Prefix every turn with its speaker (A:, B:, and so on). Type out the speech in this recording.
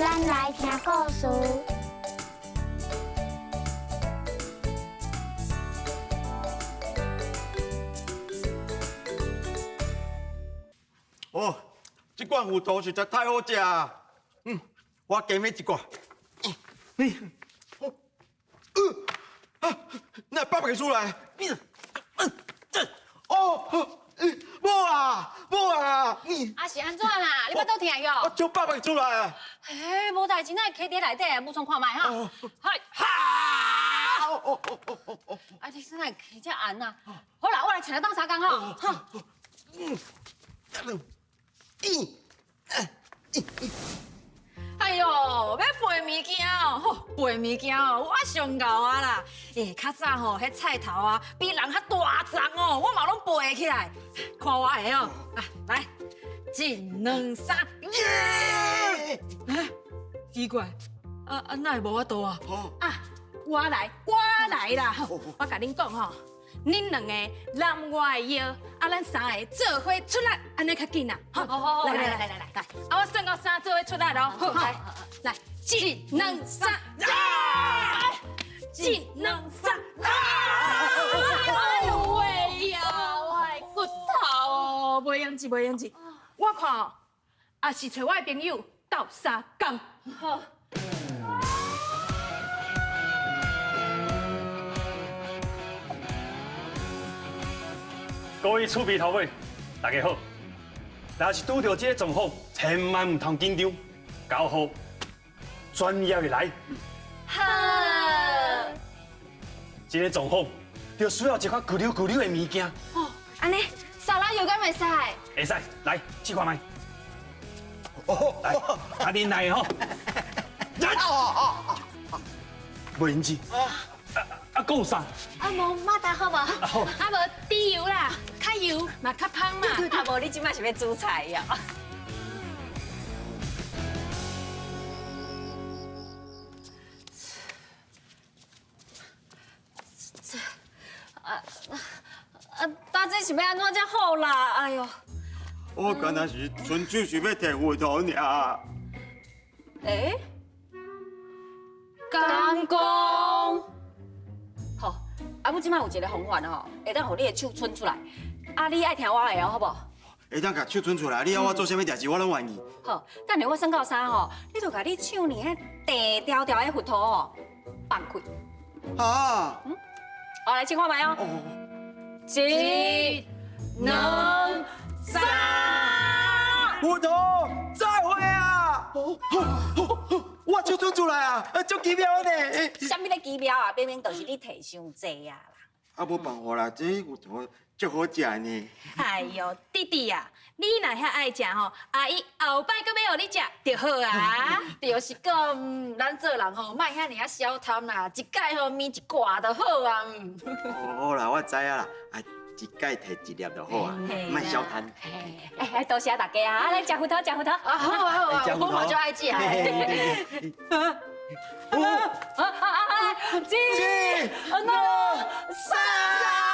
A: 咱来听故事。
B: 哦，这罐芋头实在太好食啊！我加买一罐。那爸爸给出来。无啊，
C: 啊是安怎啦？你巴肚痛哟？
B: 叫爸爸给出来啊！
C: 嘿，无代志，咱徛伫内底，武松看卖哈。嗨，啊，你现在徛遮暗啊？好啦，我来请来当三工吼。哈。哎呦，要背物件哦，背物件哦，我上够啊啦！较早吼，迄菜头啊，比人较大张哦，我嘛拢背起来。看我的哦，来，一两三，奇怪，哪会无法度啊？我来啦！我甲恁讲吼，恁两个揽我的腰，咱三个做伙出力，安尼较紧啊！好，来，我算到3做伙出力咯。好，来，一两三，一两三，哎呦喂呀，我的骨头哦，袂用治，我看哦，也是找我的朋友斗3工。好。
D: 各位厝边头尾，大家好。若是拄到这个状况，千万唔通紧张，搞好，专业的来。
C: 好。
D: 这个状况就需要一款咕溜的物件。
C: 哦，安尼沙拉油敢袂使？
D: 会使，来试看卖。来，阿恁来吼。袂用钱。还有啥？
C: 无马达好无？
D: 好。
C: 无猪油啦，较油嘛较香嘛。无你即摆是要煮菜呀？大姐是要安怎才好啦？哎呦！
B: 我刚才是纯粹想要摕芋头尔。
C: 刚讲。好，我即摆有一个方法吼，会当互你的手伸出来。你爱听我的哦，好无？
B: 会当甲手伸出来，你要我做啥物代志，我拢愿意。
C: 好，等下我算到3吼，你就甲你手里迄地条条的芋头哦放开。
B: 啊！
C: 好，来试看卖哦。一、两、三。
B: 芋头，再会啊！我手伸出来啊，足奇妙呢。
C: 啥物咧奇妙啊？明明就是你摕伤济啊啦！
B: 无办法啦，这芋头足好食呢。
E: 哎呦，弟弟啊，你若遐爱食吼，阿姨后摆搁要互你食就好啊。
C: 就是讲，咱做人吼，莫遐尔啊小贪啦，一届吼面一挂就好啊。
B: 好啦，我知啊啦，一届摕一粒就好啊，莫小贪。
C: 多谢大家啊！来食芋头，食芋头。好，我嘛就爱食。一、二、三。